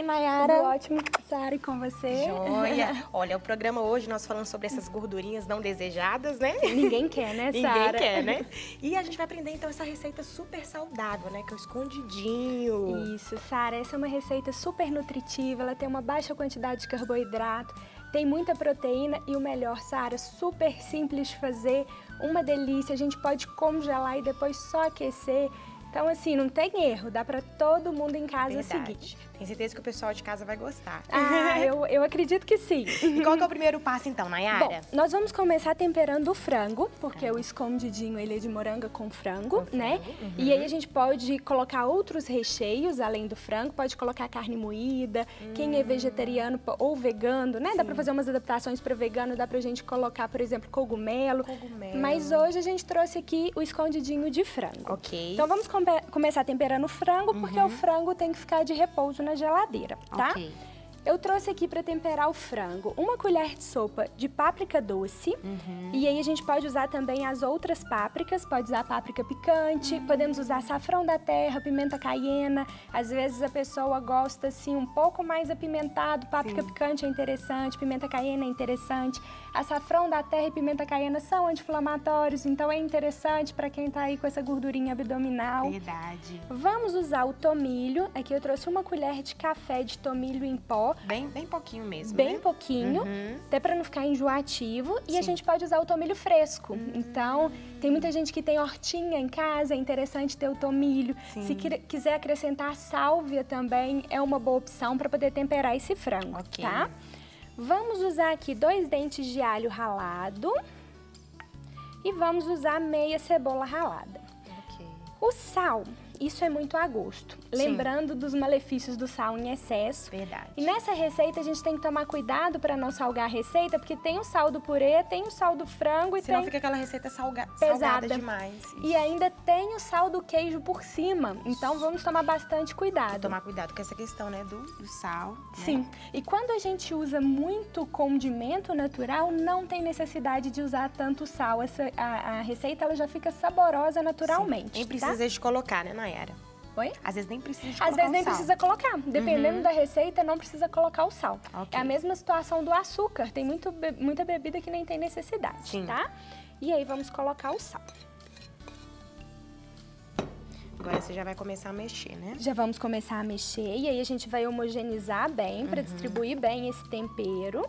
Nayara? Tudo ótimo, Sara, e com você? Joia! Olha, o programa hoje nós falamos sobre essas gordurinhas não desejadas, né? Sim, ninguém quer, né, Sara? Ninguém quer, né? E a gente vai aprender, então, essa receita super saudável, né? Que é o escondidinho. Isso, Sara, essa é uma receita super nutritiva, ela tem uma baixa quantidade de carboidrato, tem muita proteína e o melhor, Sara, super simples de fazer, uma delícia, a gente pode congelar e depois só aquecer. Então, assim, não tem erro, dá pra todo mundo em casa seguir. Tenho certeza que o pessoal de casa vai gostar. Ah, eu acredito que sim. E qual que é o primeiro passo, então, Nayara? Bom, nós vamos começar temperando o frango, porque o escondidinho ele é de moranga com frango, né? Uhum. E aí a gente pode colocar outros recheios além do frango, pode colocar carne moída, quem é vegetariano ou vegano, né? Sim. Dá pra fazer umas adaptações para vegano, dá pra gente colocar, por exemplo, cogumelo. Mas hoje a gente trouxe aqui o escondidinho de frango. Ok. Então vamos começar temperando o frango, porque o frango tem que ficar de repouso na geladeira, tá? Ok. Eu trouxe aqui para temperar o frango uma colher de sopa de páprica doce. E aí a gente pode usar também as outras pápricas, pode usar páprica picante, podemos usar açafrão da terra, pimenta caiena. Às vezes a pessoa gosta assim um pouco mais apimentado, páprica picante é interessante, pimenta caiena é interessante. Açafrão da terra e pimenta caiena são anti-inflamatórios, então é interessante para quem tá aí com essa gordurinha abdominal. Verdade. Vamos usar o tomilho. Aqui eu trouxe uma colher de café de tomilho em pó. Bem pouquinho mesmo, Bem né? pouquinho, até para não ficar enjoativo. E a gente pode usar o tomilho fresco. Então, tem muita gente que tem hortinha em casa, é interessante ter o tomilho. Se quiser acrescentar sálvia também, é uma boa opção para poder temperar esse frango, tá? Vamos usar aqui 2 dentes de alho ralado e vamos usar meia cebola ralada. O sal, isso é muito a gosto. Lembrando dos malefícios do sal em excesso. Verdade. E nessa receita a gente tem que tomar cuidado para não salgar a receita, porque tem o sal do purê, tem o sal do frango e senão tem... fica aquela receita salgada demais. E ainda tem o sal do queijo por cima. Então vamos tomar bastante cuidado. Tomar cuidado com essa questão, né, do sal. Sim. Né? E quando a gente usa muito condimento natural, não tem necessidade de usar tanto sal. A receita ela já fica saborosa naturalmente. Nem precisa de colocar, né, Nayara? Oi? Às vezes nem precisa de colocar. Às vezes nem precisa colocar. Dependendo da receita, não precisa colocar o sal. É a mesma situação do açúcar. Tem muita bebida que nem tem necessidade, tá? E aí vamos colocar o sal. Agora você já vai começar a mexer, né? Já vamos começar a mexer. E aí a gente vai homogeneizar bem, para distribuir bem esse tempero.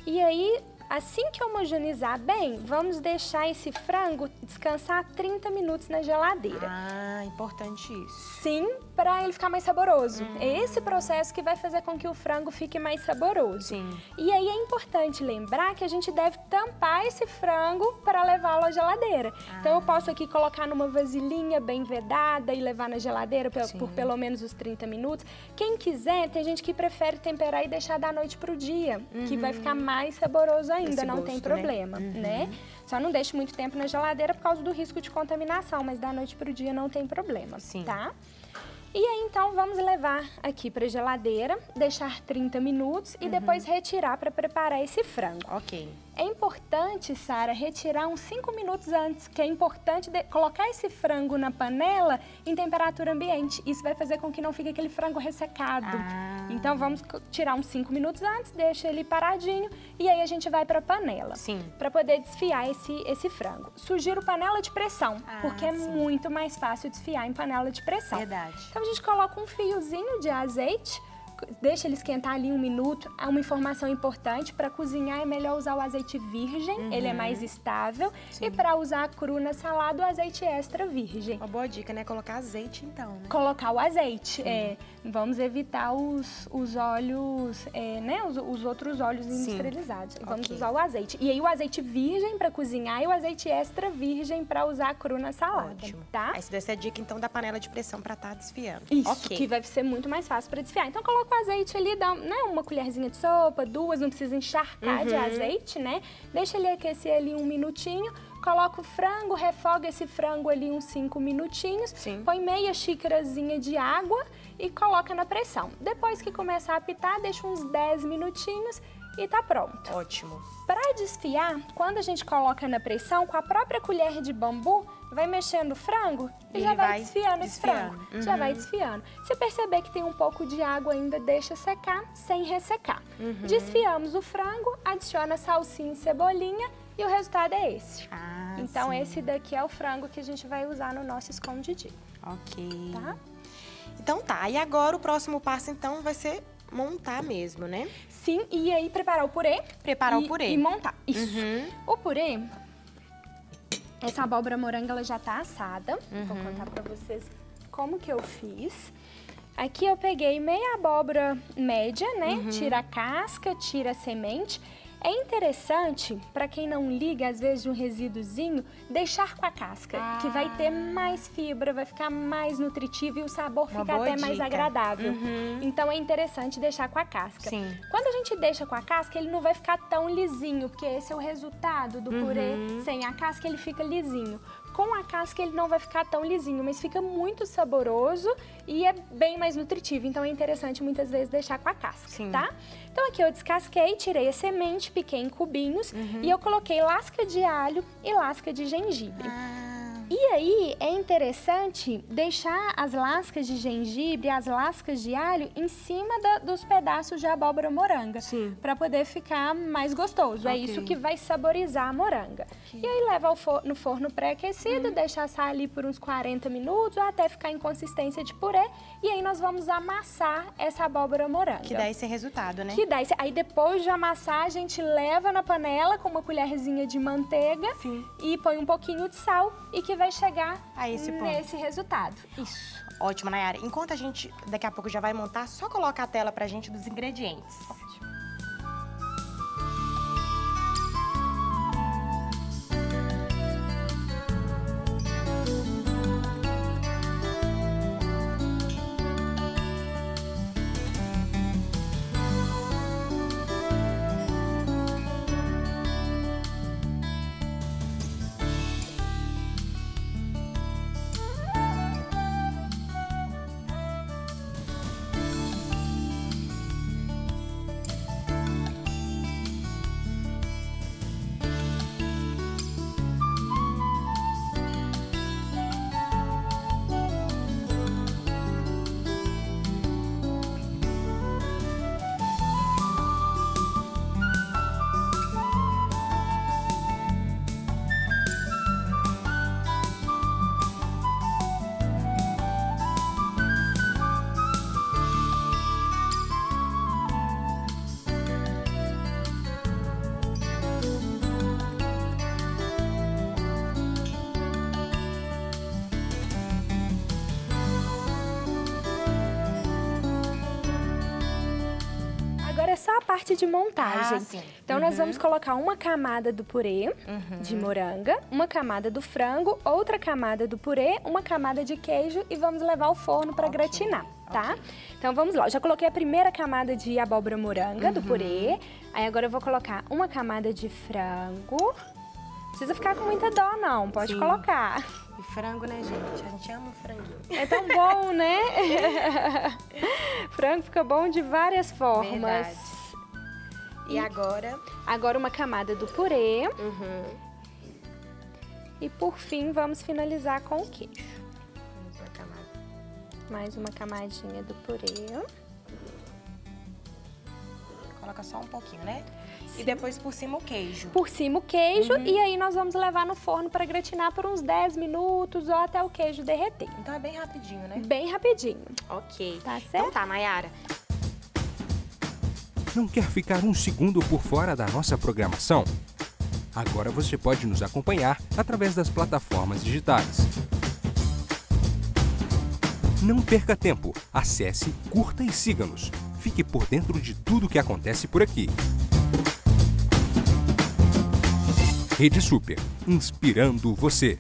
E aí... Assim que homogeneizar bem, vamos deixar esse frango descansar 30 minutos na geladeira. Ah, importante isso. Sim, para ele ficar mais saboroso. É esse processo que vai fazer com que o frango fique mais saboroso. Sim. E aí é importante lembrar que a gente deve tampar esse frango para levá-lo à geladeira. Então eu posso aqui colocar numa vasilhinha bem vedada e levar na geladeira por pelo menos os 30 minutos. Quem quiser, tem gente que prefere temperar e deixar da noite pro dia, que vai ficar mais saboroso ainda, não tem problema, né? Só não deixe muito tempo na geladeira por causa do risco de contaminação, mas da noite pro dia não tem problema, tá? E aí, então, vamos levar aqui pra geladeira, deixar 30 minutos e depois retirar para preparar esse frango. Ok. É importante, Sara, retirar uns 5 minutos antes, que é importante colocar esse frango na panela em temperatura ambiente. Isso vai fazer com que não fique aquele frango ressecado. Então, vamos tirar uns 5 minutos antes, deixa ele paradinho e aí a gente vai pra panela. Para poder desfiar esse frango. Sugiro panela de pressão, porque é muito mais fácil desfiar em panela de pressão. Verdade. Então, a gente coloca um fiozinho de azeite, deixa ele esquentar ali 1 minuto. Há uma informação importante, para cozinhar é melhor usar o azeite virgem, ele é mais estável. E para usar cru na salada, o azeite extra virgem. Uma boa dica, né? Colocar azeite então, né? Colocar o azeite, vamos evitar os óleos, né? Os outros óleos industrializados. Vamos usar o azeite. E aí o azeite virgem para cozinhar e o azeite extra virgem para usar cru na salada, tá? Aí você deu essa dica então da panela de pressão para estar desfiando. Isso, que vai ser muito mais fácil para desfiar. Então coloca o azeite ali, dá, né, uma colherzinha de sopa, 2, não precisa encharcar de azeite, né? Deixa ele aquecer ali 1 minutinho, coloca o frango, refoga esse frango ali uns 5 minutinhos, põe meia xícarazinha de água e coloca na pressão. Depois que começar a apitar, deixa uns 10 minutinhos e tá pronto. Ótimo. Para desfiar, quando a gente coloca na pressão, com a própria colher de bambu, vai mexendo o frango e já vai desfiando esse frango. Já vai desfiando. Se perceber que tem um pouco de água ainda, deixa secar sem ressecar. Desfiamos o frango, adiciona salsinha e cebolinha e o resultado é esse. Então, esse daqui é o frango que a gente vai usar no nosso escondidinho. Ok. Tá? Então tá, e agora o próximo passo então vai ser montar mesmo, né? Sim, e aí preparar o purê. Preparar o purê. E montar. Isso. O purê, essa abóbora moranga, ela já tá assada. Vou contar pra vocês como que eu fiz. Aqui eu peguei meia abóbora média, né? Tira a casca, tira a semente. É interessante, para quem não liga, às vezes, de um resíduozinho, deixar com a casca, que vai ter mais fibra, vai ficar mais nutritivo e o sabor fica até mais agradável. Então, é interessante deixar com a casca. Sim. Quando a gente deixa com a casca, ele não vai ficar tão lisinho, porque esse é o resultado do purê. Sem a casca, ele fica lisinho. Com a casca ele não vai ficar tão lisinho, mas fica muito saboroso e é bem mais nutritivo. Então é interessante muitas vezes deixar com a casca, tá? Então aqui eu descasquei, tirei a semente, piquei em cubinhos e eu coloquei lasca de alho e lasca de gengibre. E aí é interessante deixar as lascas de gengibre e as lascas de alho em cima dos pedaços de abóbora moranga, para poder ficar mais gostoso. É isso que vai saborizar a moranga. E aí leva no forno pré-aquecido, deixa assar ali por uns 40 minutos ou até ficar em consistência de purê. E aí nós vamos amassar essa abóbora moranga. Que dá esse resultado, né? Aí depois de amassar, a gente leva na panela com uma colherzinha de manteiga e põe um pouquinho de sal e que vai chegar a esse ponto. Nesse resultado. Isso. Ótimo, Nayara. Enquanto a gente daqui a pouco já vai montar, só coloca a tela pra gente dos ingredientes. Ótimo. É só a parte de montagem. Então, nós vamos colocar uma camada do purê de moranga, uma camada do frango, outra camada do purê, uma camada de queijo e vamos levar ao forno para gratinar, tá? Então, vamos lá. Eu já coloquei a primeira camada de abóbora moranga do purê. Aí, agora eu vou colocar uma camada de frango. Não precisa ficar com muita dó, não. Pode colocar. E frango, né, gente? A gente ama franguinho. É tão bom, né? Frango fica bom de várias formas. Verdade. E agora? Agora uma camada do purê. E por fim, vamos finalizar com o queijo. Mais uma camadinha do purê. Coloca só um pouquinho, né? E depois por cima o queijo. Por cima o queijo e aí nós vamos levar no forno para gratinar por uns 10 minutos ou até o queijo derreter. Então é bem rapidinho, né? Bem rapidinho. Ok. Tá certo? Então tá, Nayara. Não quer ficar um segundo por fora da nossa programação? Agora você pode nos acompanhar através das plataformas digitais. Não perca tempo. Acesse, curta e siga-nos. Fique por dentro de tudo o que acontece por aqui. Rede Super, inspirando você.